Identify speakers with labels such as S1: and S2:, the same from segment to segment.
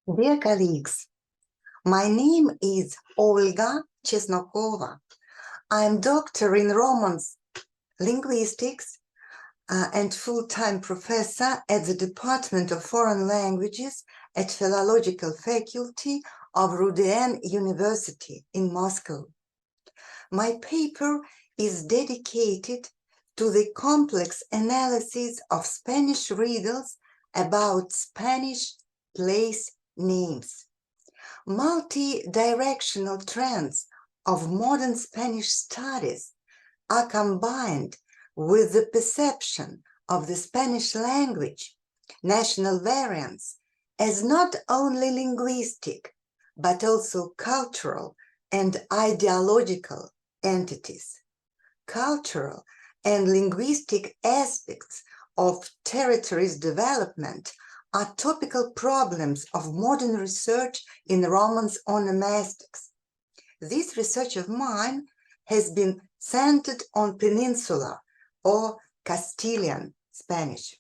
S1: Dear colleagues, my name is Olga Chesnokova. I am doctor in Romance linguistics and full-time professor at the Department of Foreign Languages at Philological Faculty of RUDN University in Moscow. My paper is dedicated to the complex analysis of Spanish riddles about Spanish place names. Multi-directional trends of modern Spanish studies are combined with the perception of the Spanish language, national variants, as not only linguistic, but also cultural and ideological entities. Cultural and linguistic aspects of territory's development are topical problems of modern research in Romance onomastics. This research of mine has been centered on Peninsular or Castilian Spanish.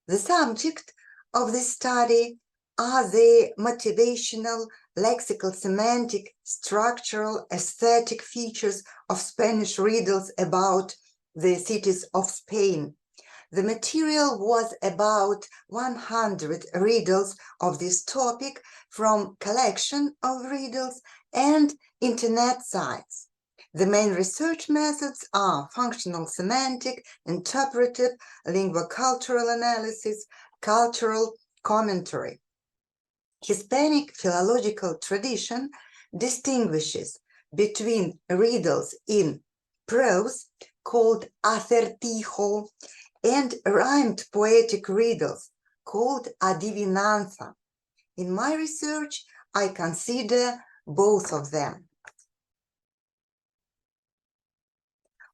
S1: The subject of this study are the motivational, lexical, semantic, structural, aesthetic features of Spanish riddles about the cities of Spain. The material was about 100 riddles of this topic from collection of riddles and internet sites. The main research methods are functional semantic, interpretive, linguocultural analysis, cultural commentary. Hispanic philological tradition distinguishes between riddles in prose, called acertijo, and rhymed poetic riddles, called adivinanza. In my research, I consider both of them.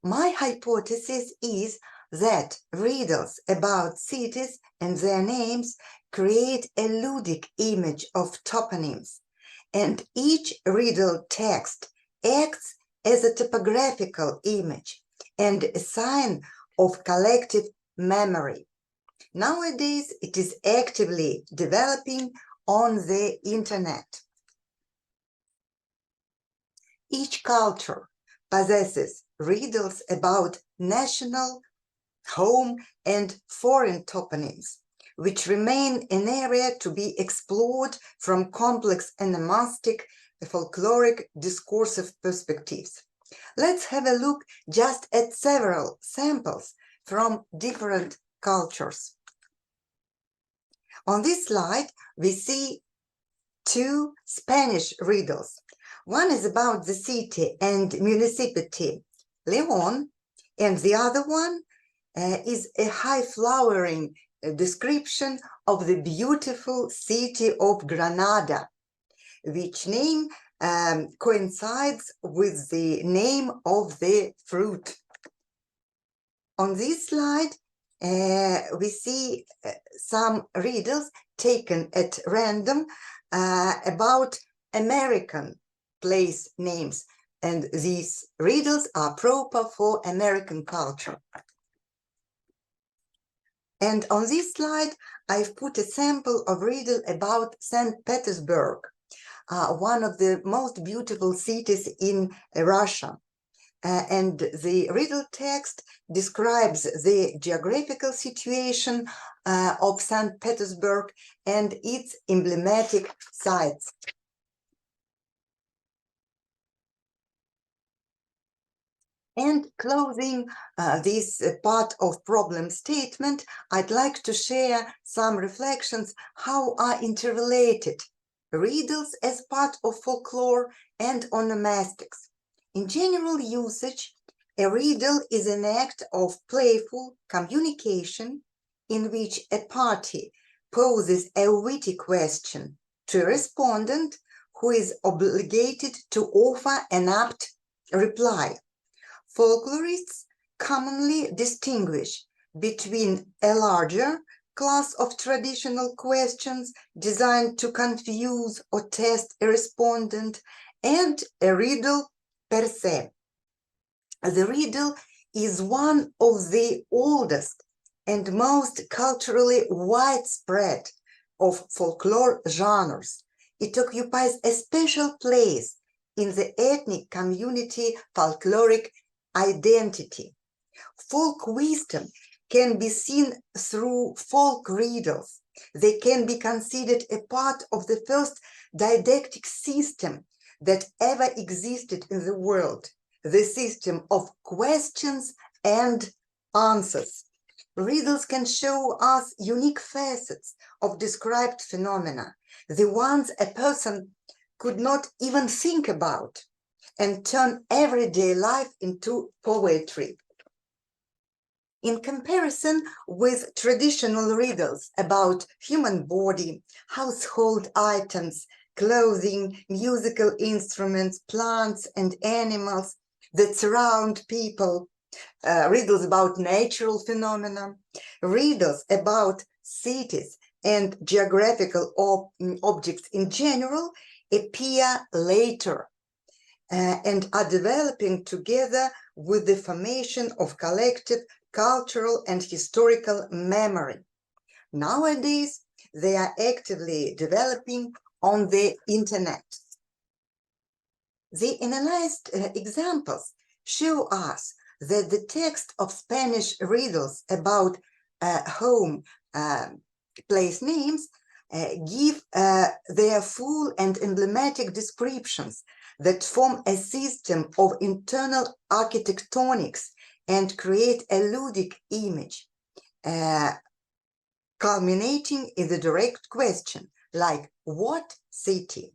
S1: My hypothesis is that riddles about cities and their names create a ludic image of toponyms, and each riddle text acts as a topographical image and a sign of collective memory. Nowadays, it is actively developing on the internet. Each culture possesses riddles about national, home, and foreign toponyms, which remain an area to be explored from complex onomastic, folkloric, discursive perspectives. Let's have a look just at several samples from different cultures. On this slide, we see two Spanish riddles. One is about the city and municipality, León, and the other one is a high-flowering description of the beautiful city of Granada, which name coincides with the name of the fruit. On this slide, we see some riddles taken at random about American place names, and these riddles are proper for American culture. And on this slide, I've put a sample of riddle about Saint-Petersburg, one of the most beautiful cities in Russia. And the riddle text describes the geographical situation of St. Petersburg and its emblematic sites. And closing this part of problem statement, I'd like to share some reflections how are interrelated riddles as part of folklore and onomastics. In general usage, a riddle is an act of playful communication in which a party poses a witty question to a respondent who is obligated to offer an apt reply. Folklorists commonly distinguish between a larger class of traditional questions designed to confuse or test a respondent and a riddle per se. The riddle is one of the oldest and most culturally widespread of folklore genres. It occupies a special place in the ethnic community folkloric identity. Folk wisdom can be seen through folk riddles. They can be considered a part of the first didactic system that ever existed in the world, the system of questions and answers. Riddles can show us unique facets of described phenomena, the ones a person could not even think about, and turn everyday life into poetry. In comparison with traditional riddles about human body, household items, clothing, musical instruments, plants and animals that surround people, riddles about natural phenomena, riddles about cities and geographical objects in general appear later and are developing together with the formation of collective cultural and historical memory. Nowadays, they are actively developing on the internet. The analyzed examples show us that the text of Spanish riddles about home place names give their full and emblematic descriptions that form a system of internal architectonics and create a ludic image, culminating in the direct question, like, what city?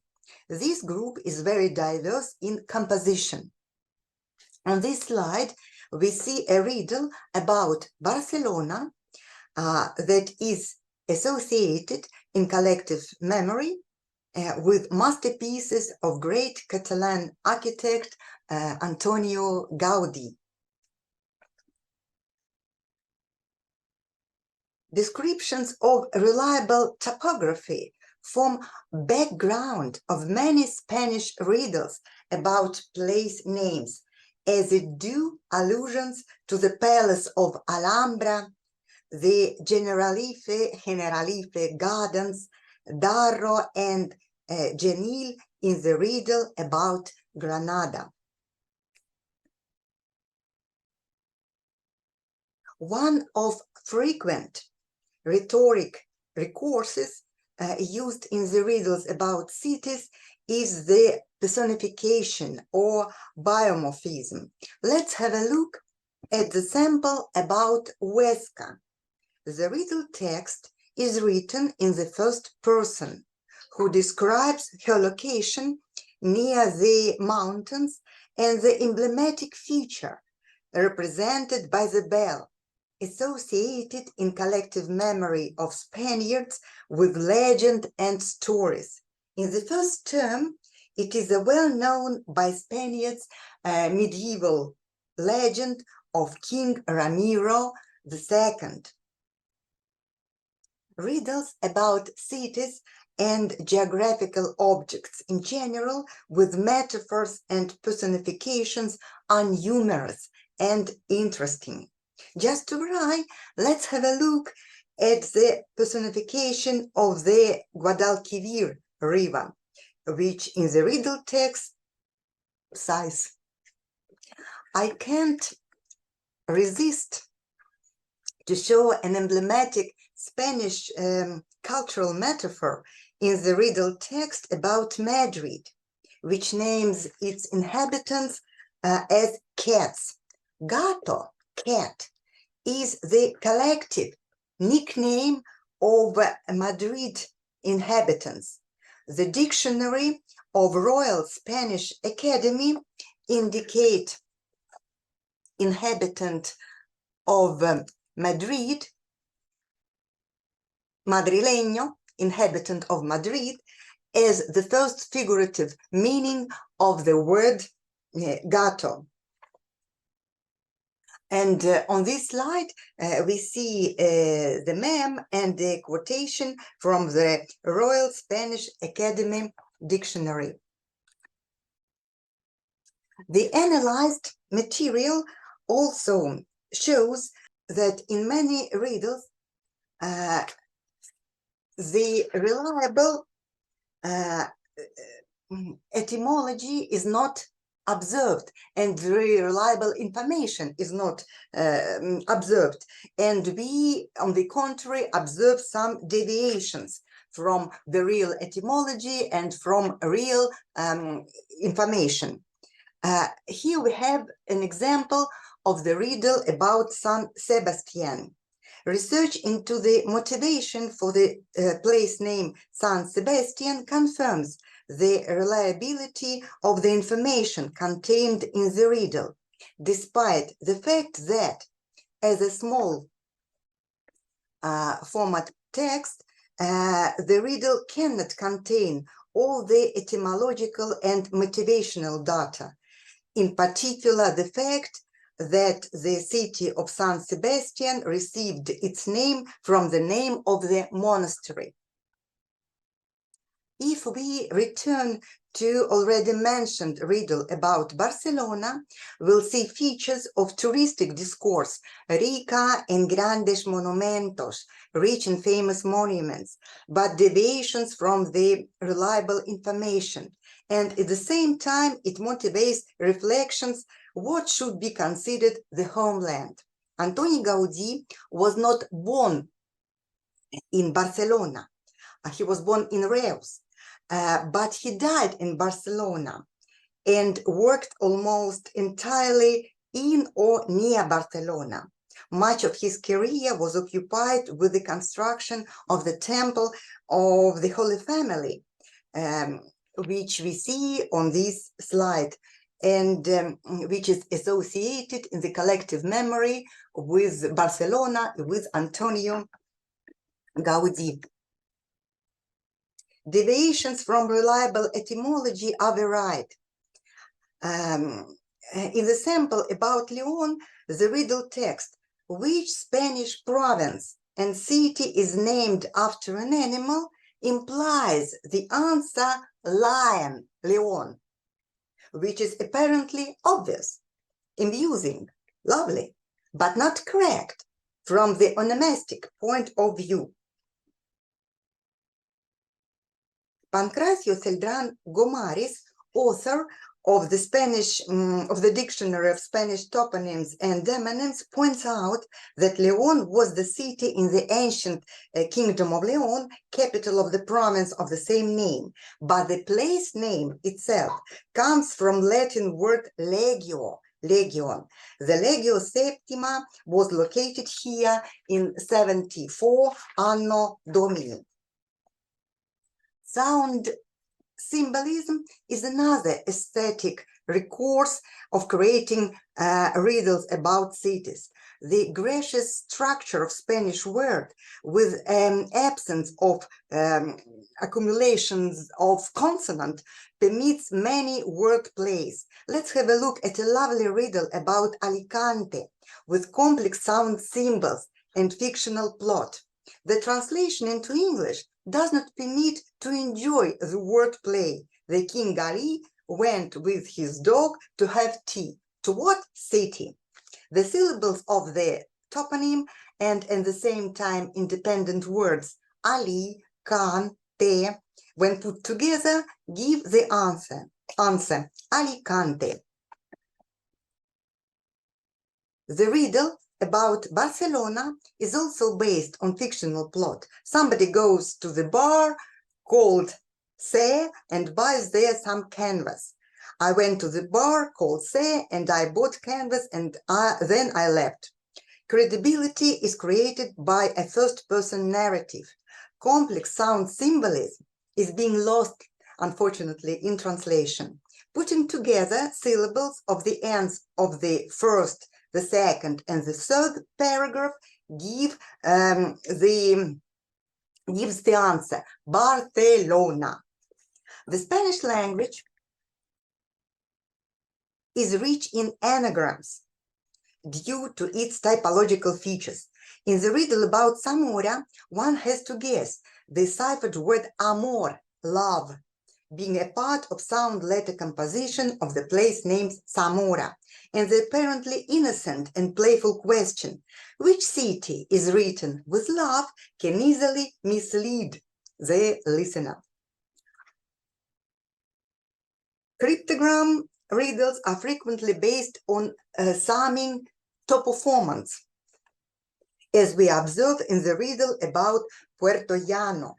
S1: This group is very diverse in composition. On this slide, we see a riddle about Barcelona that is associated in collective memory with masterpieces of great Catalan architect Antonio Gaudí. Descriptions of reliable topography form background of many Spanish riddles about place names, as it do allusions to the palace of Alhambra, the Generalife gardens, Darro and Genil in the riddle about Granada. One of frequent rhetoric recourses used in the riddles about cities is the personification or biomorphism. Let's have a look at the sample about Huesca. The riddle text is written in the first person, who describes her location near the mountains and the emblematic feature represented by the bell, associated in collective memory of Spaniards with legend and stories. In the first term, it is a well-known by Spaniards medieval legend of King Ramiro II. Riddles about cities and geographical objects in general with metaphors and personifications are numerous and interesting. Just to try, let's have a look at the personification of the Guadalquivir River, which in the riddle text says, I can't resist to show an emblematic Spanish cultural metaphor in the riddle text about Madrid, which names its inhabitants as cats. Gato, cat, is the collective nickname of Madrid inhabitants. The dictionary of Royal Spanish Academy indicate inhabitant of Madrid, madrileño, inhabitant of Madrid, as the first figurative meaning of the word gato. And on this slide, we see the meme and the quotation from the Royal Spanish Academy Dictionary. The analyzed material also shows that in many riddles, the reliable etymology is not observed, and very reliable information is not observed, and we, on the contrary, observe some deviations from the real etymology and from real information. Here we have an example of the riddle about San Sebastian. Research into the motivation for the place name San Sebastian confirms the reliability of the information contained in the riddle, despite the fact that, as a small format text, the riddle cannot contain all the etymological and motivational data. In particular, the fact that the city of San Sebastian received its name from the name of the monastery. If we return to already mentioned riddle about Barcelona, we'll see features of touristic discourse, rica en grandes monumentos, rich and famous monuments, but deviations from the reliable information. And at the same time, it motivates reflections what should be considered the homeland. Antoni Gaudí was not born in Barcelona. He was born in Reus, but he died in Barcelona and worked almost entirely in or near Barcelona. Much of his career was occupied with the construction of the Temple of the Holy Family, which we see on this slide, and which is associated in the collective memory with Barcelona, with Antonio Gaudí. Deviations from reliable etymology are varied. In the sample about Leon, the riddle text, which Spanish province and city is named after an animal, implies the answer lion, Leon, which is apparently obvious, amusing, lovely, but not correct from the onomastic point of view. Pancracio Celdrán Gomaris, author of the Spanish of the Dictionary of Spanish Toponyms and Demonyms, points out that León was the city in the ancient Kingdom of León, capital of the province of the same name, but the place name itself comes from Latin word legio, legion. The Legio Septima was located here in 74 Anno Domini. Sound symbolism is another aesthetic recourse of creating riddles about cities. The gracious structure of Spanish word with absence of accumulations of consonant permits many word plays. Let's have a look at a lovely riddle about Alicante with complex sound symbols and fictional plot. The translation into English does not permit to enjoy the wordplay. The King Ali went with his dog to have tea. To what city? The syllables of the toponym and at the same time independent words Ali, Can, Te, when put together, give the answer. Alicante. The riddle about Barcelona is also based on fictional plot. Somebody goes to the bar called Se and buys there some canvas. I went to the bar called Se and I bought canvas and then I left. Credibility is created by a first-person narrative. Complex sound symbolism is being lost, unfortunately, in translation. Putting together syllables of the ends of the first, the second, and the third paragraph gives the answer, Barcelona. The Spanish language is rich in anagrams due to its typological features. In the riddle about Zamora, one has to guess the ciphered word amor, love, being a part of sound letter composition of the place named Zamora, and the apparently innocent and playful question, which city is written with love, can easily mislead the listener. Cryptogram riddles are frequently based on summing toponyms, as we observe in the riddle about Puerto Llano.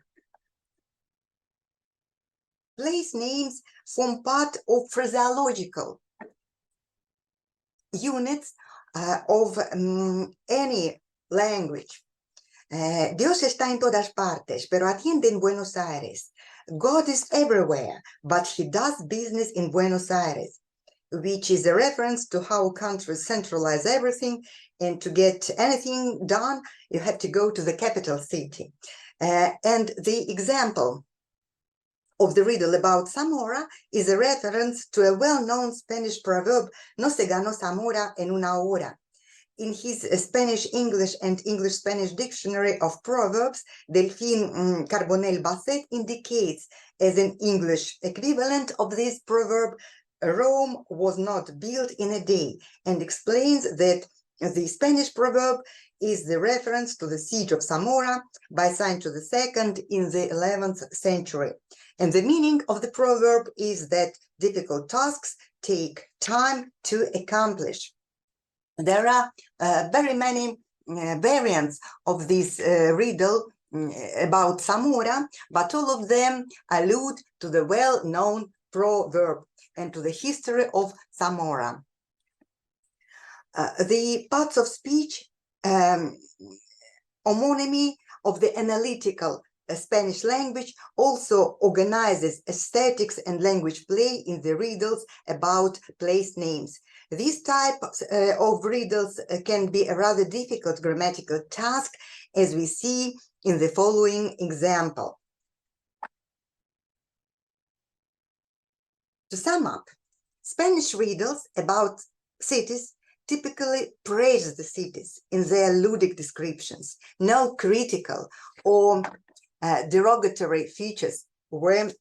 S1: Place names form part of phraseological units of any language. Dios está en todas partes, pero atiende en Buenos Aires. God is everywhere, but he does business in Buenos Aires, which is a reference to how countries centralize everything, and to get anything done, you have to go to the capital city. And the example of the riddle about Zamora is a reference to a well-known Spanish proverb, no se ganó Zamora en una hora. In his Spanish English and English Spanish dictionary of proverbs, Delphine Carbonell Basset indicates as an English equivalent of this proverb, Rome was not built in a day, and explains that the Spanish proverb is the reference to the siege of Zamora by Sancho II in the 11th century. And the meaning of the proverb is that difficult tasks take time to accomplish. There are very many variants of this riddle about Zamora, but all of them allude to the well-known proverb and to the history of Zamora. The parts of speech homonymy of the analytical Spanish language also organizes aesthetics and language play in the riddles about place names. These types of riddles can be a rather difficult grammatical task, as we see in the following example. To sum up, Spanish riddles about cities typically praise the cities in their ludic descriptions. No critical or derogatory features were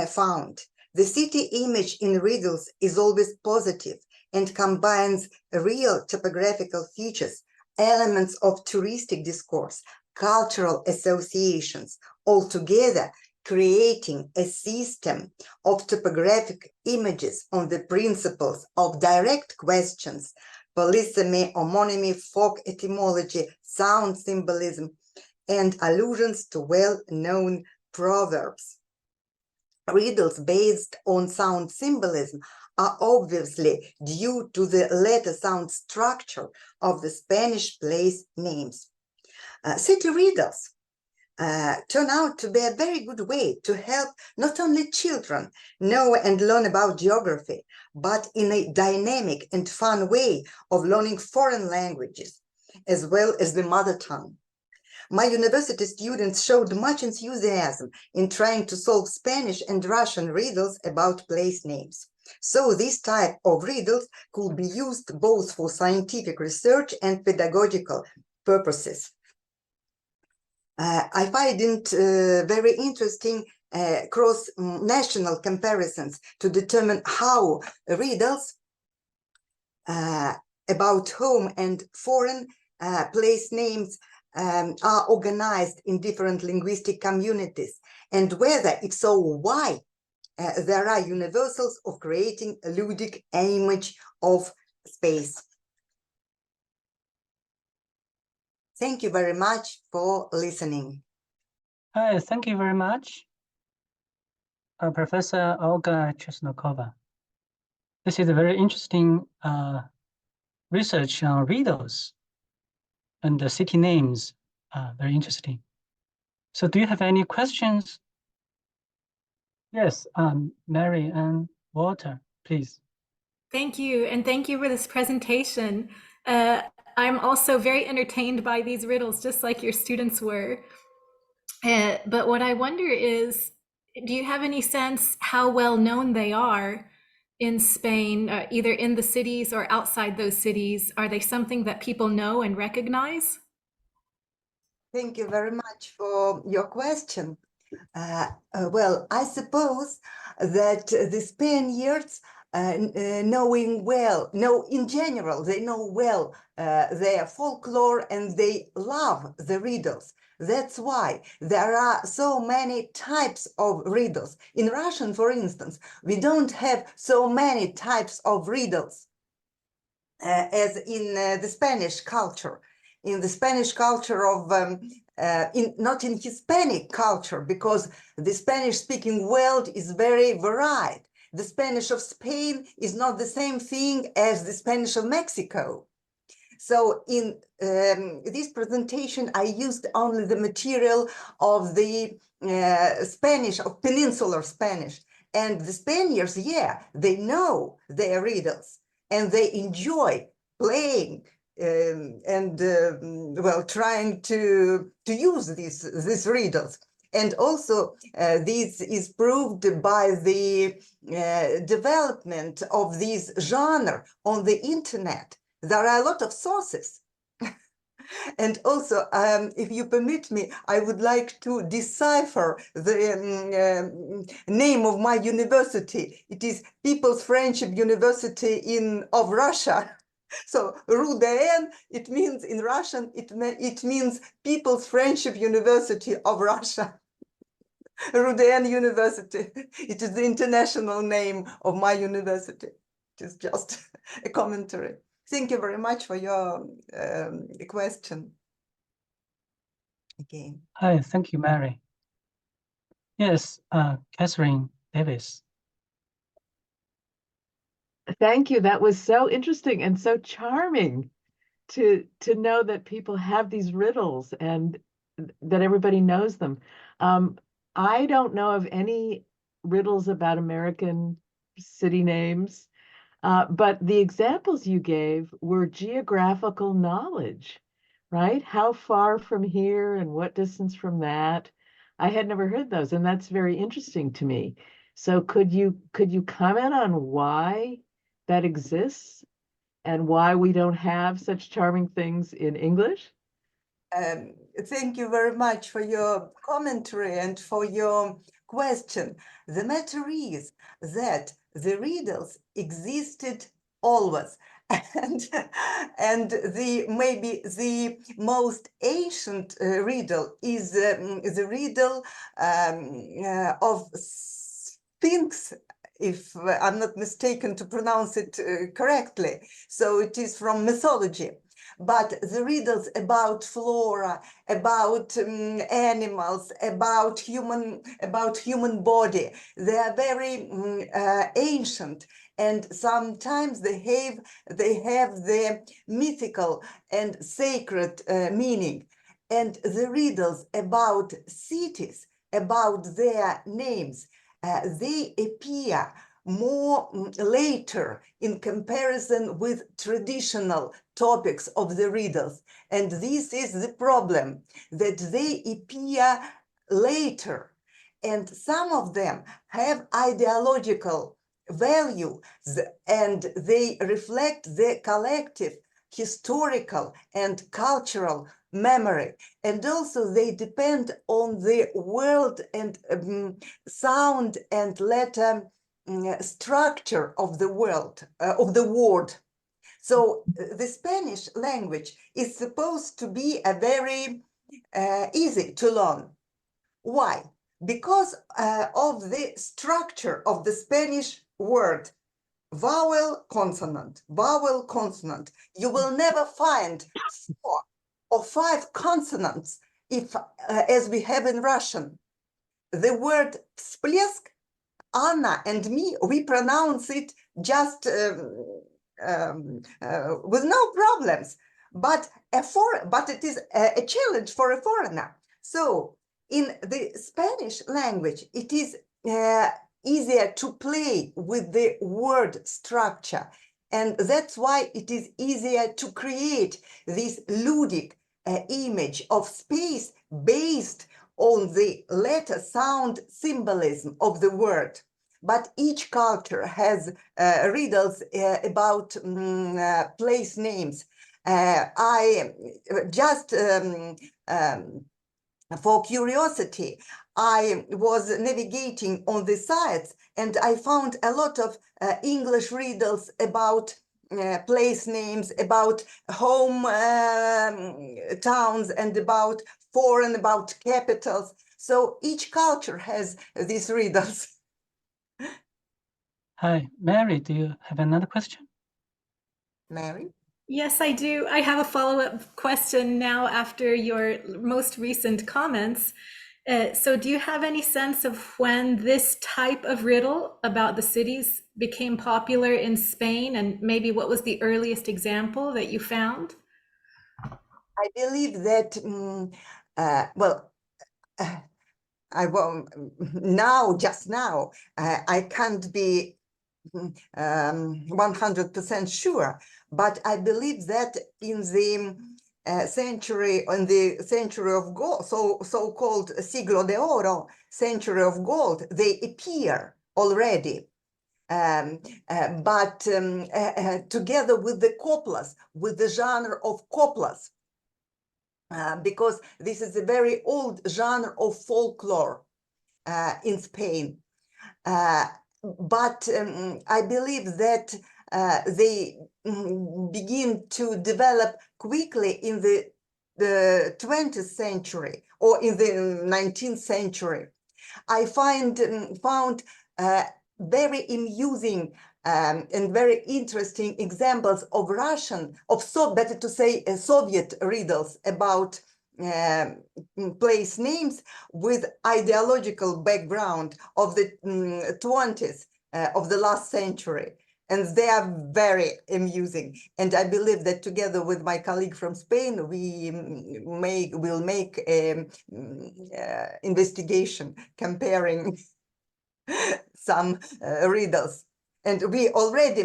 S1: found. The city image in riddles is always positive and combines real topographical features, elements of touristic discourse, cultural associations, all together creating a system of topographic images on the principles of direct questions, polysemy, homonymy, folk etymology, sound symbolism, and allusions to well-known proverbs. Riddles based on sound symbolism are obviously due to the letter sound structure of the Spanish place names. City riddles turn out to be a very good way to help not only children know and learn about geography, but in a dynamic and fun way of learning foreign languages, as well as the mother tongue. My university students showed much enthusiasm in trying to solve Spanish and Russian riddles about place names. So this type of riddles could be used both for scientific research and pedagogical purposes. I find it very interesting cross-national comparisons to determine how riddles about home and foreign place names are organized in different linguistic communities, and whether, if so, why there are universals of creating a ludic image of space. Thank you very much for listening.
S2: Thank you very much, Professor Olga Chesnokova. This is a very interesting research on riddles and the city names. Very interesting. So do you have any questions? Yes, Mary and Walter, please.
S3: Thank you, and thank you for this presentation. I'm also very entertained by these riddles, just like your students were. But what I wonder is, do you have any sense how well known they are in Spain, either in the cities or outside those cities? Are they something that people know and recognize?
S1: Thank you very much for your question. Well, I suppose that the Spaniards knowing well, in general, they know well their folklore and they love the riddles. That's why there are so many types of riddles. In Russian, for instance, we don't have so many types of riddles as in the Spanish culture. In the Spanish culture of, not in Hispanic culture, because the Spanish-speaking world is very varied. The Spanish of Spain is not the same thing as the Spanish of Mexico. So in this presentation, I used only the material of the Spanish, of Peninsular Spanish. And the Spaniards, yeah, they know their riddles and they enjoy playing well, trying to use these riddles. And also, this is proved by the development of this genre on the internet. There are a lot of sources. And also, if you permit me, I would like to decipher the name of my university. It is People's Friendship University of Russia. So RUDN, it means in Russian, it means People's Friendship University of Russia. RUDN University. It is the international name of my university. It is just a commentary. Thank you very much for your question. Again.
S2: Hi, thank you, Mary. Yes, Catherine Davis.
S4: Thank you. That was so interesting and so charming to know that people have these riddles and that everybody knows them. I don't know of any riddles about American city names, but the examples you gave were geographical knowledge, right? How far from here and what distance from that? I had never heard those, and that's very interesting to me. So could you comment on why that exists and why we don't have such charming things in English?
S1: Thank you very much for your commentary and for your question. The matter is that the riddles existed always. And maybe the most ancient riddle is the riddle of Sphinx, if I'm not mistaken to pronounce it correctly. So it is from mythology. But the riddles about flora, about animals, about human body, they are very ancient, and sometimes they have the mythical and sacred meaning. And the riddles about cities, about their names, they appear more later in comparison with traditional topics of the riddles. And this is the problem, that they appear later. And some of them have ideological value, and they reflect the collective historical and cultural memory. And also they depend on the word and sound and letter structure of the world, of the word. So the Spanish language is supposed to be a very easy to learn. Why? Because of the structure of the Spanish word, vowel, consonant, vowel, consonant. You will never find 4 or 5 consonants if, as we have in Russian. The word всплеск, Anna and me, we pronounce it just with no problems, but it is a challenge for a foreigner. So in the Spanish language, it is easier to play with the word structure, and that's why it is easier to create this ludic image of space based on the letter sound symbolism of the word. But each culture has riddles about place names. I just for curiosity, I was navigating on the sites and I found a lot of English riddles about place names, about home towns, and about foreign, about capitals. So each culture has these riddles.
S2: Hi, Mary, do you have another question?
S1: Mary?
S3: Yes, I do. I have a follow-up question now after your most recent comments. So do you have any sense of when this type of riddle about the cities became popular in Spain, and maybe what was the earliest example that you found?
S1: I believe that, well, I won't just now, I can't be 100% sure, but I believe that in the century of gold, so-called siglo de oro, century of gold, they appear already. But together with the coplas, with the genre of coplas, because this is a very old genre of folklore in Spain. But I believe that they begin to develop quickly in the 20th century or in the 19th century. I found very amusing and very interesting examples of better to say, Soviet riddles about place names with ideological background of the 20s of the last century. And they are very amusing. And I believe that together with my colleague from Spain, we will make an investigation comparing some riddles. And we already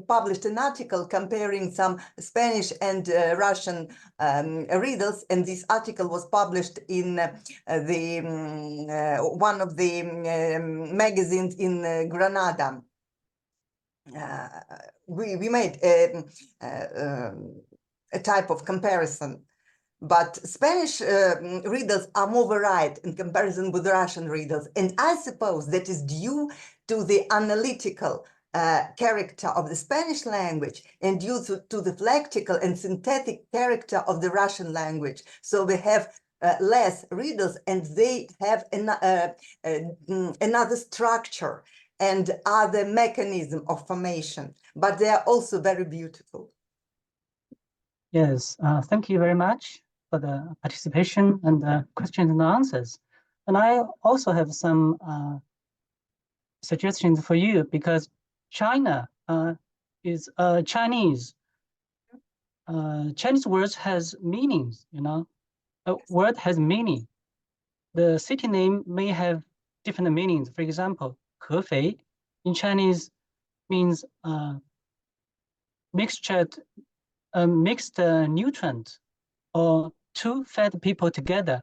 S1: published an article comparing some Spanish and Russian riddles, and this article was published in one of the magazines in Granada. We made a type of comparison, but Spanish riddles are more varied in comparison with Russian riddles, and I suppose that is due to the analytical character of the Spanish language and due to the flectical and synthetic character of the Russian language. So we have less riddles, and they have another structure and other mechanism of formation, but they are also very beautiful.
S2: Yes, thank you very much for the participation and the questions and answers. And I also have some suggestions for you, because China is Chinese. Chinese words has meanings, you know. A word has meaning. The city name may have different meanings. For example, Hefei in Chinese means mixed nutrient, or two fed people together.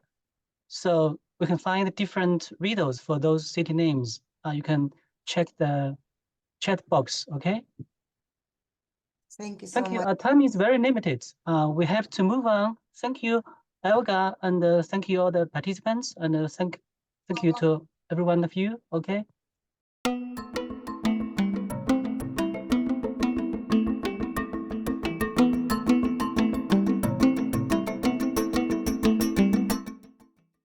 S2: So we can find different riddles for those city names. You can check the chat box, okay?
S1: Thank you so much.
S2: Our time is very limited. We have to move on. Thank you, Olga, and thank you all the participants, and thank you to every one of you, okay?